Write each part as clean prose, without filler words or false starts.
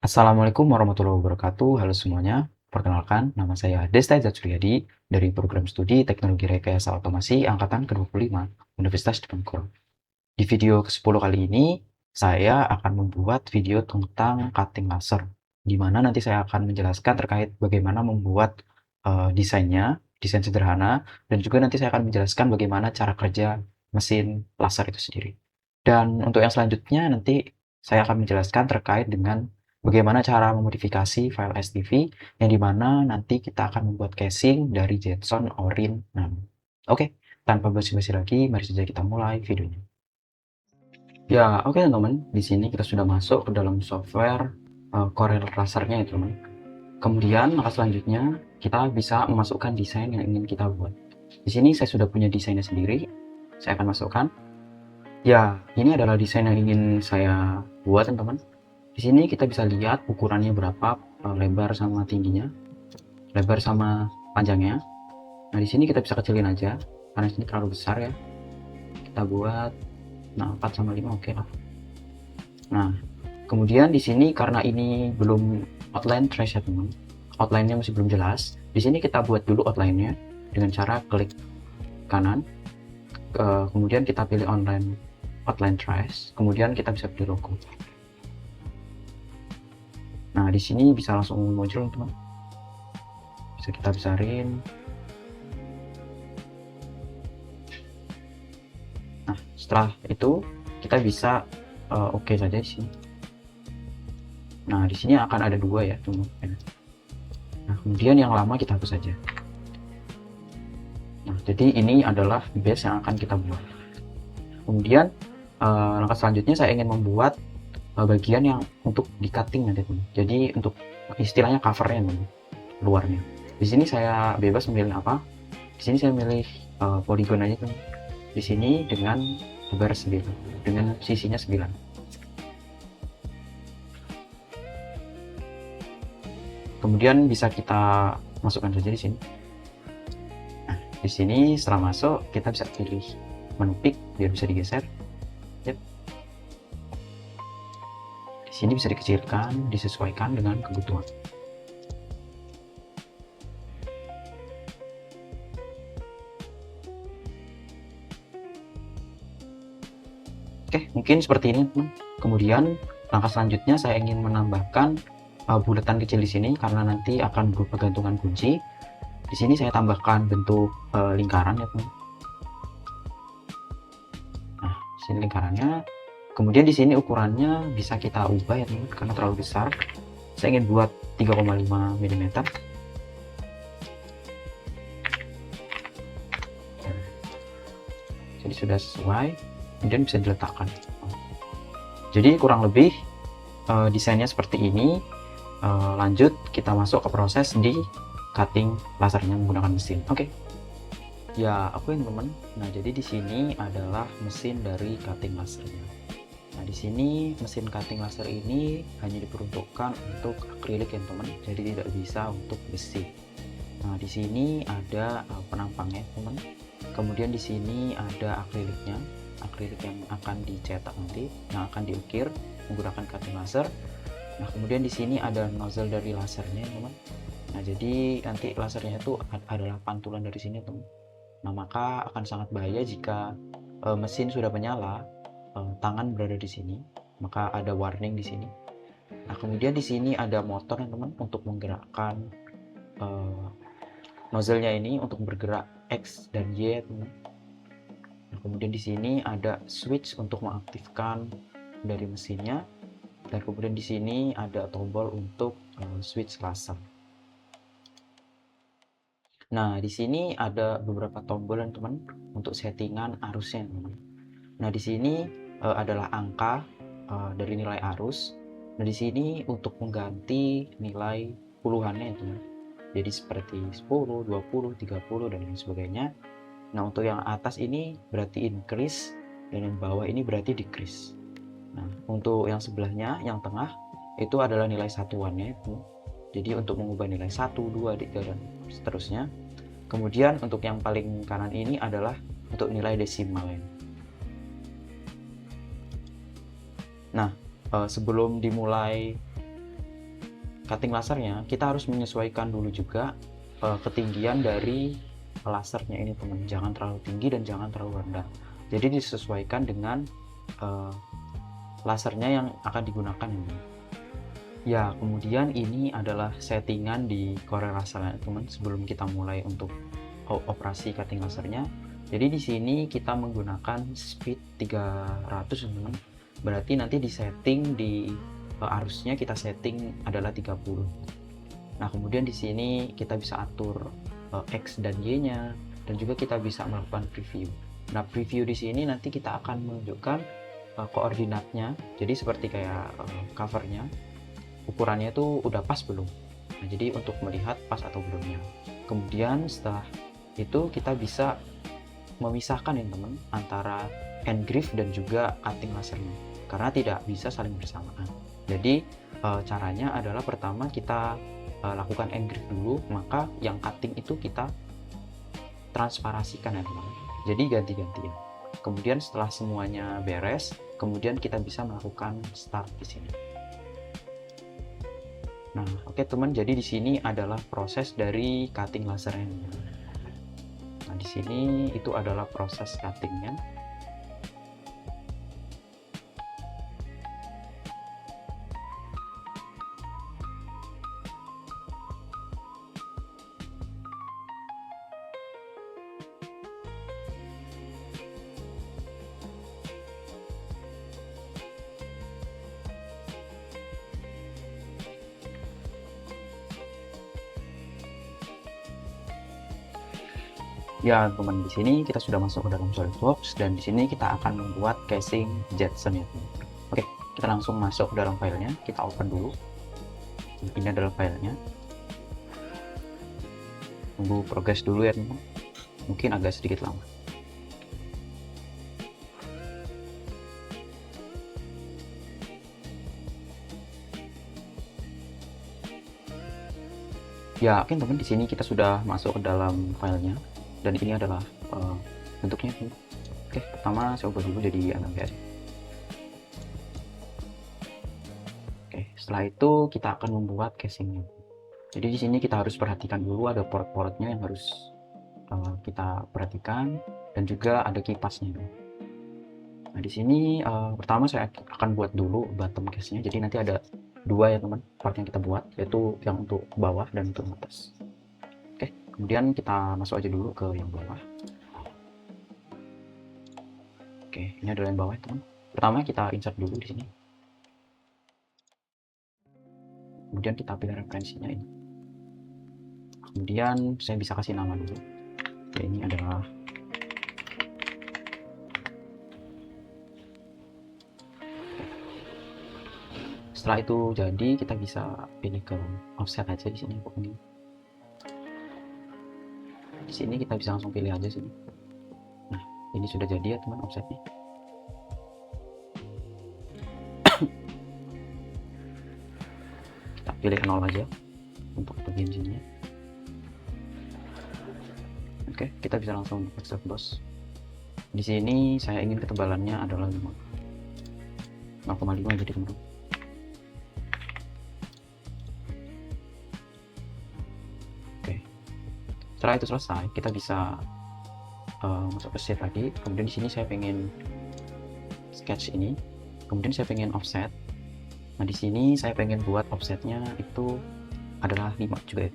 Assalamualaikum warahmatullahi wabarakatuh. Halo semuanya. Perkenalkan, nama saya Desta Izzat Suryadi dari Program Studi Teknologi Rekayasa Otomasi Angkatan ke-25 Universitas Diponegoro. Di video ke-10 kali ini, saya akan membuat video tentang cutting laser, di mana nanti saya akan menjelaskan terkait bagaimana membuat desainnya, desain sederhana, dan juga nanti saya akan menjelaskan bagaimana cara kerja mesin laser itu sendiri. Dan untuk yang selanjutnya nanti saya akan menjelaskan terkait dengan bagaimana cara memodifikasi file STV yang dimana nanti kita akan membuat casing dari Jetson Orin 6. Oke, tanpa basa-basi lagi, mari saja kita mulai videonya. Ya, oke teman-teman, di sini kita sudah masuk ke dalam software Corel Rasternya ya teman. Kemudian langkah selanjutnya kita bisa memasukkan desain yang ingin kita buat. Di sini saya sudah punya desainnya sendiri. Saya akan masukkan. Ya, ini adalah desain yang ingin saya buat teman-teman. Di sini kita bisa lihat ukurannya berapa, lebar sama tingginya, lebar sama panjangnya. Nah, di sini kita bisa kecilin aja karena ini terlalu besar ya. Kita buat 4 sama 5 oke lah. Nah, kemudian di sini karena ini belum outline trace ya teman. Outline-nya masih belum jelas. Di sini kita buat dulu outline-nya dengan cara klik kanan. Kemudian kita pilih outline trace, kemudian kita bisa pilih logo. Nah, di sini bisa langsung muncul teman. Bisa kita besarin. Nah, setelah itu kita bisa oke saja di sini. Nah, di sini akan ada dua ya teman. Nah, kemudian yang lama kita hapus saja. Nah, jadi ini adalah base yang akan kita buat. Kemudian langkah selanjutnya saya ingin membuat bagian yang untuk di cutting nanti teman. Jadi untuk istilahnya covernya teman, luarnya. Di sini saya bebas memilih apa. Di sini saya milih polygon aja teman. Di sini dengan lebar 9, dengan sisinya 9. Kemudian bisa kita masukkan saja di sini. Nah, di sini setelah masuk kita bisa pilih menu pick biar bisa digeser. Yep. Di sini bisa dikecilkan, disesuaikan dengan kebutuhan. Oke, mungkin seperti ini teman. Kemudian langkah selanjutnya saya ingin menambahkan bulatan kecil di sini karena nanti akan berupa gantungan kunci. Di sini saya tambahkan bentuk lingkaran ya teman. Nah, di sini lingkarannya. Kemudian di sini ukurannya bisa kita ubah ya teman karena terlalu besar. Saya ingin buat 3,5 mm. Jadi sudah sesuai, kemudian bisa diletakkan. Jadi kurang lebih desainnya seperti ini. Lanjut kita masuk ke proses di cutting lasernya menggunakan mesin. Oke. Ya, oke teman-teman. Nah, jadi di sini adalah mesin dari cutting lasernya. Nah, di sini mesin cutting laser ini hanya diperuntukkan untuk akrilik ya teman. Jadi tidak bisa untuk besi. Nah, di sini ada penampangnya teman. Kemudian di sini ada akriliknya, akrilik yang akan dicetak nanti, yang akan diukir menggunakan cutting laser. Nah, kemudian di sini ada nozzle dari lasernya teman. Nah, jadi nanti lasernya itu adalah pantulan dari sini teman. Nah, maka akan sangat bahaya jika mesin sudah menyala, tangan berada di sini, maka ada warning di sini. Nah, kemudian di sini ada motor teman untuk menggerakkan nozzle-nya ini untuk bergerak X dan Y teman. Nah, kemudian di sini ada switch untuk mengaktifkan dari mesinnya. Dan kemudian di sini ada tombol untuk switch laser. Nah, di sini ada beberapa tombol teman untuk settingan arusnya teman. Nah, di sini adalah angka dari nilai arus. Nah, di sini untuk mengganti nilai puluhannya teman. Jadi seperti 10, 20, 30 dan lain sebagainya. Nah, untuk yang atas ini berarti increase dan yang bawah ini berarti decrease. Nah, untuk yang sebelahnya, yang tengah, itu adalah nilai satuannya. Jadi untuk mengubah nilai 1, 2, 3, dan seterusnya. Kemudian untuk yang paling kanan ini adalah untuk nilai desimalnya. Nah, sebelum dimulai cutting lasernya kita harus menyesuaikan dulu juga ketinggian dari lasernya ini teman, jangan terlalu tinggi dan jangan terlalu rendah, jadi disesuaikan dengan lasernya yang akan digunakan ini. Ya, kemudian ini adalah settingan di Corel Laser teman sebelum kita mulai untuk operasi cutting lasernya. Jadi di sini kita menggunakan speed 300 teman, berarti nanti di setting di arusnya kita setting adalah 30. Nah, kemudian di sini kita bisa atur X dan Y-nya, dan juga kita bisa melakukan preview. Nah, preview di sini nanti kita akan menunjukkan koordinatnya, jadi seperti kayak covernya, ukurannya itu udah pas belum. Nah, jadi untuk melihat pas atau belumnya. Kemudian setelah itu kita bisa memisahkan ya teman antara engrave dan juga cutting lasernya, karena tidak bisa saling bersamaan. Jadi caranya adalah pertama kita lakukan engrave dulu, maka yang cutting itu kita transparasikan ya teman, jadi ganti-gantian. Kemudian setelah semuanya beres, kemudian kita bisa melakukan start di sini. Nah, oke teman, jadi di sini adalah proses dari cutting lasernya. Nah, di sini itu adalah proses cuttingnya. Ya teman, di sini kita sudah masuk ke dalam SolidWorks dan di sini kita akan membuat casing Jetson ya teman. Oke, kita langsung masuk ke dalam filenya, kita open dulu. Ini adalah filenya. Tunggu progres dulu ya teman, mungkin agak sedikit lama. Ya, oke teman, di sini kita sudah masuk ke dalam filenya. Dan ini adalah bentuknya. Oke, pertama saya ubah dulu jadi MMBS. Oke, setelah itu kita akan membuat casingnya. Jadi di sini kita harus perhatikan dulu, ada port-portnya yang harus kita perhatikan, dan juga ada kipasnya. Nah, di sini pertama saya akan buat dulu bottom case-nya. Jadi nanti ada dua ya teman, part yang kita buat, yaitu yang untuk bawah dan untuk atas. Oke, kemudian kita masuk aja dulu ke yang bawah. Oke, ini adalah yang bawah teman. Pertama kita insert dulu di sini. Kemudian kita pilih referensinya ini. Kemudian saya bisa kasih nama dulu. Ya, ini adalah setelah itu jadi kita bisa pilih ke offset aja di sini pokoknya. Di sini kita bisa langsung pilih aja sini. Nah, ini sudah jadi ya teman offsetnya. Kita pilih 0 aja untuk bagian sini. Oke, kita bisa langsung extrude boss. Di sini saya ingin ketebalannya adalah 0,5 jadi teman. Oke, setelah itu selesai kita bisa masuk ke shape lagi. Kemudian di sini saya pengen sketch ini, kemudian saya pengen offset. Nah, di sini saya pengen buat offsetnya itu adalah 5 juga ya.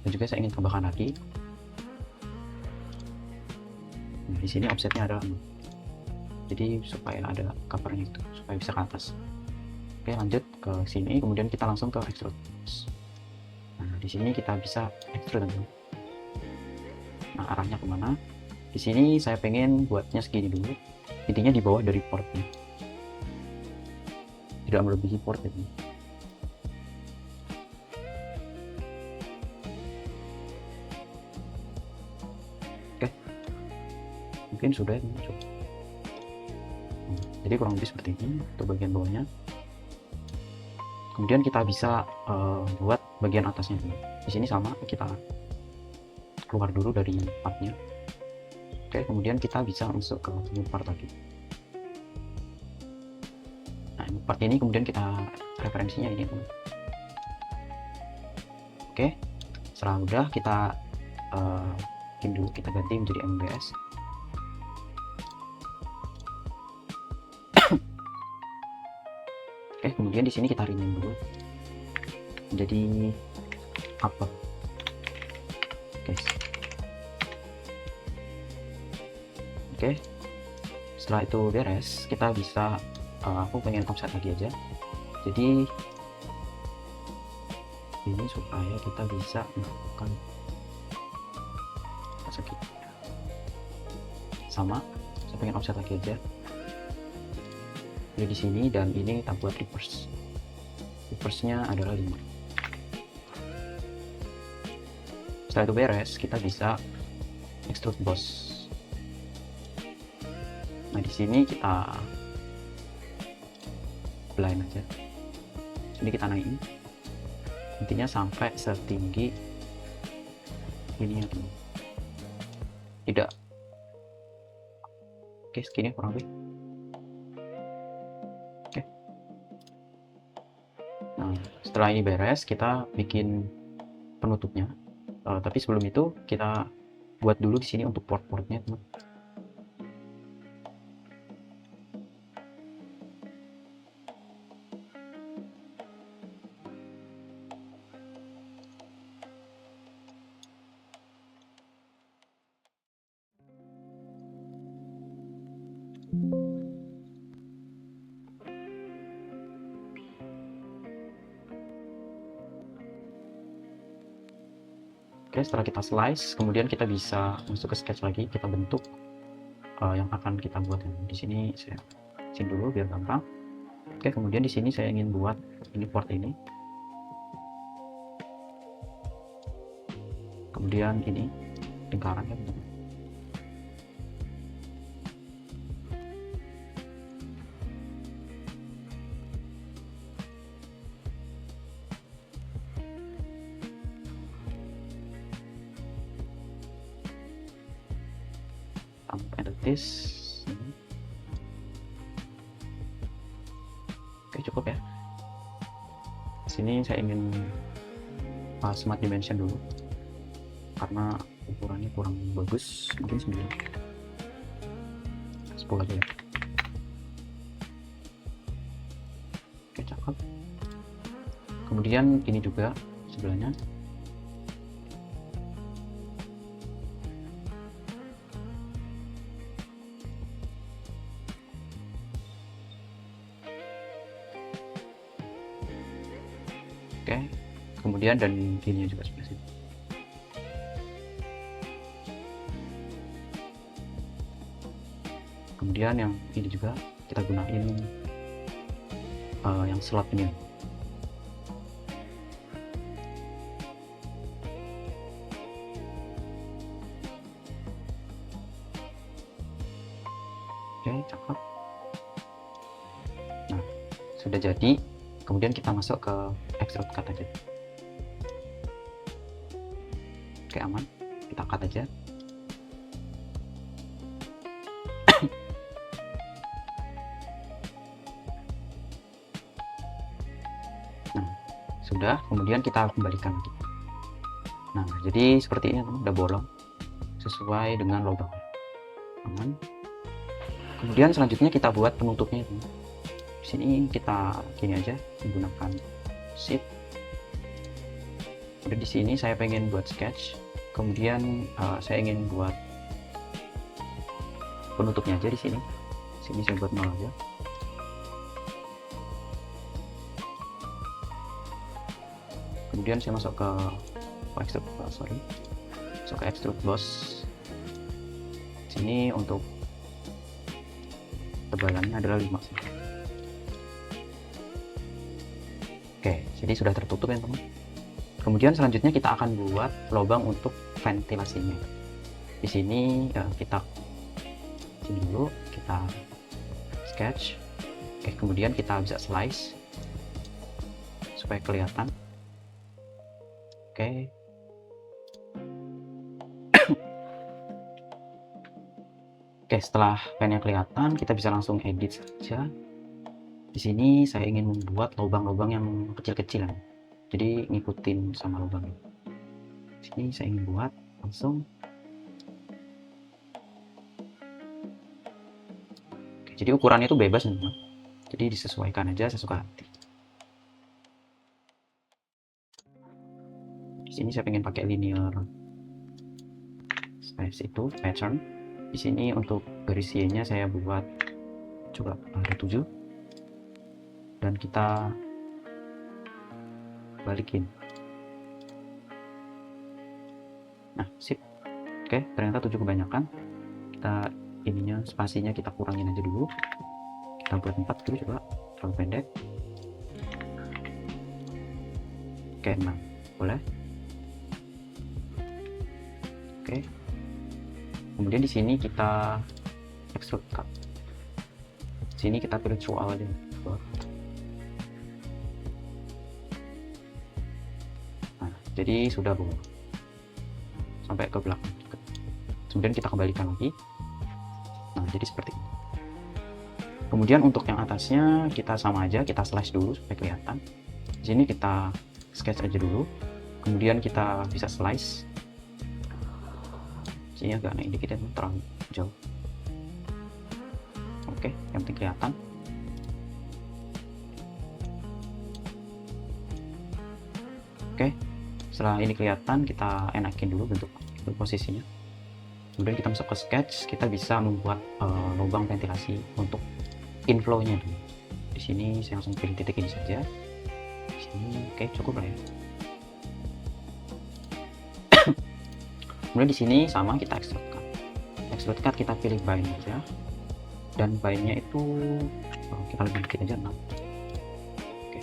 Dan juga saya ingin tambahkan lagi. Nah, di sini offsetnya adalah 6. Jadi supaya ada covernya itu, supaya bisa ke atas. Oke, lanjut ke sini, kemudian kita langsung ke extrude. Nah, di sini kita bisa extrude. Nah, arahnya kemana? Di sini saya pengen buatnya segini dulu. Intinya di bawah dari portnya, tidak melebihi port ini. Oke, mungkin sudah ya. Jadi kurang lebih seperti ini untuk bagian bawahnya. Kemudian kita bisa buat bagian atasnya. Di sini sama, kita keluar dulu dari partnya. Oke, kemudian kita bisa masuk ke new part lagi. Nah, ini part ini kemudian kita referensinya ini teman. Oke, setelah udah kita bikin dulu, kita ganti menjadi MBS. Oke, kemudian di sini kita rename dulu jadi apa, guys. Oke, setelah itu beres, kita bisa aku pengen offset lagi aja, jadi ini supaya kita bisa melakukan sakit sama. Saya pengen offset lagi aja jadi di sini, dan ini kita buat reverse nya adalah 5. Setelah itu beres, kita bisa extrude boss. Nah di sini kita blind aja, jadi kita naikin intinya sampai setinggi ini ya teman. Tidak, oke segini kurang lebih. Oke, nah setelah ini beres, kita bikin penutupnya. Tapi sebelum itu kita buat dulu di sini untuk port-portnya teman. Oke, setelah kita slice, kemudian kita bisa masuk ke sketch lagi, kita bentuk yang akan kita buat. Di sini saya sini dulu biar gampang. Oke, kemudian di sini saya ingin buat ini port ini, kemudian ini lingkaran ya teman. Sampai detis. Oke, cukup ya. Sini saya ingin smart dimension dulu karena ukurannya kurang bagus, mungkin 9, 10 aja ya. Oke, cakep. Kemudian ini juga sebelahnya. Oke, kemudian dan ini juga sebelah sini. Kemudian yang ini juga kita gunain yang slot ini. Oke, cakep. Nah, sudah jadi. Kemudian kita masuk ke extrude cut aja. Oke, aman, kita cut aja. Nah, sudah, kemudian kita kembalikan lagi. Nah, jadi seperti ini teman, udah bolong sesuai dengan lubang. Aman. Kemudian selanjutnya kita buat penutupnya teman. Di sini kita gini aja, menggunakan sheet. Udah, di sini saya pengen buat sketch, kemudian saya ingin buat penutupnya aja di sini. Sini saya buat 0 aja. Kemudian saya masuk ke extrude boss. Sini untuk tebalannya adalah 5 sih. Oke, jadi sudah tertutup ya teman. Kemudian selanjutnya kita akan buat lubang untuk ventilasinya. Di sini kita sini dulu, kita sketch. Oke, kemudian kita bisa slice supaya kelihatan. Oke. Oke, setelah pennya kelihatan, kita bisa langsung edit saja. Di sini saya ingin membuat lubang-lubang yang kecil-kecilan, jadi ngikutin sama lubang ini. Di sini saya ingin buat langsung. Oke, jadi ukurannya itu bebas teman-teman, jadi disesuaikan aja sesuka hati. Di sini saya ingin pakai linear space itu pattern. Di sini untuk garis Y-nya saya buat coba ada 7 dan kita balikin. Nah, sip. Oke, ternyata 7 kebanyakan. Kita ininya spasinya kita kurangin aja dulu. Kita buat 4 dulu, coba terlalu pendek. Oke, 6 boleh. Oke, kemudian di sini kita extrude cut. Sini kita pilih through all aja. Nah, jadi sudah bu, sampai ke belakang. Kemudian kita kembalikan lagi. Nah, jadi seperti ini. Kemudian untuk yang atasnya kita sama aja, kita slash dulu supaya kelihatan. Di sini kita sketch aja dulu. Kemudian kita bisa slice. Sini agak naik dikit ya, terlalu jauh. Oke, yang penting kelihatan. Oke, setelah ini kelihatan, kita enakin dulu bentuk posisinya. Kemudian kita masuk ke sketch, kita bisa membuat lubang ventilasi untuk inflow-nya dulu. Di sini saya langsung pilih titik ini saja. Di sini, oke, cukup lah ya. Kemudian di sini sama kita extrude cut. Extrude cut kita pilih bind aja. Dan bindnya itu kita lebih dikit aja 6. Oke.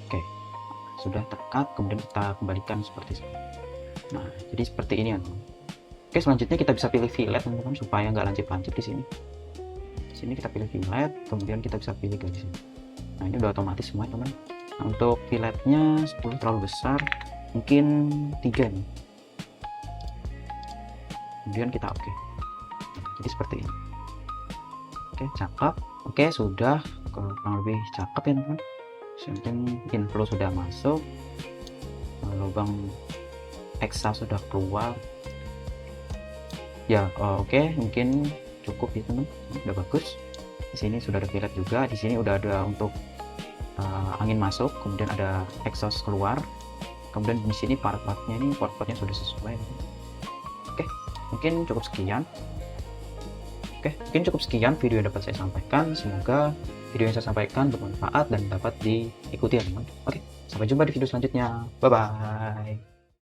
Oke. Sudah terkat, kemudian kita kembalikan seperti ini. Nah, jadi seperti ini ya. Oke, selanjutnya kita bisa pilih fillet teman-teman supaya nggak lancip-lancip di sini. Di sini kita pilih fillet, kemudian kita bisa pilih garis ini. Nah, ini udah otomatis semua teman. Nah, untuk filletnya 10 terlalu besar, mungkin 3 nih. Kemudian kita oke. Nah, jadi seperti ini. Oke, cakep. Oke, sudah kurang lebih cakep ya teman. Yang inflow sudah masuk, lubang exhaust sudah keluar. Ya, oke, mungkin cukup ya teman. Udah bagus. Di sini sudah ada fillet juga. Di sini udah ada untuk angin masuk, kemudian ada exhaust keluar, kemudian di sini part-partnya ini part-partnya sudah sesuai. Oke, mungkin cukup sekian. Video yang dapat saya sampaikan. Semoga video yang saya sampaikan bermanfaat dan dapat diikuti ya teman. Oke, sampai jumpa di video selanjutnya. Bye bye.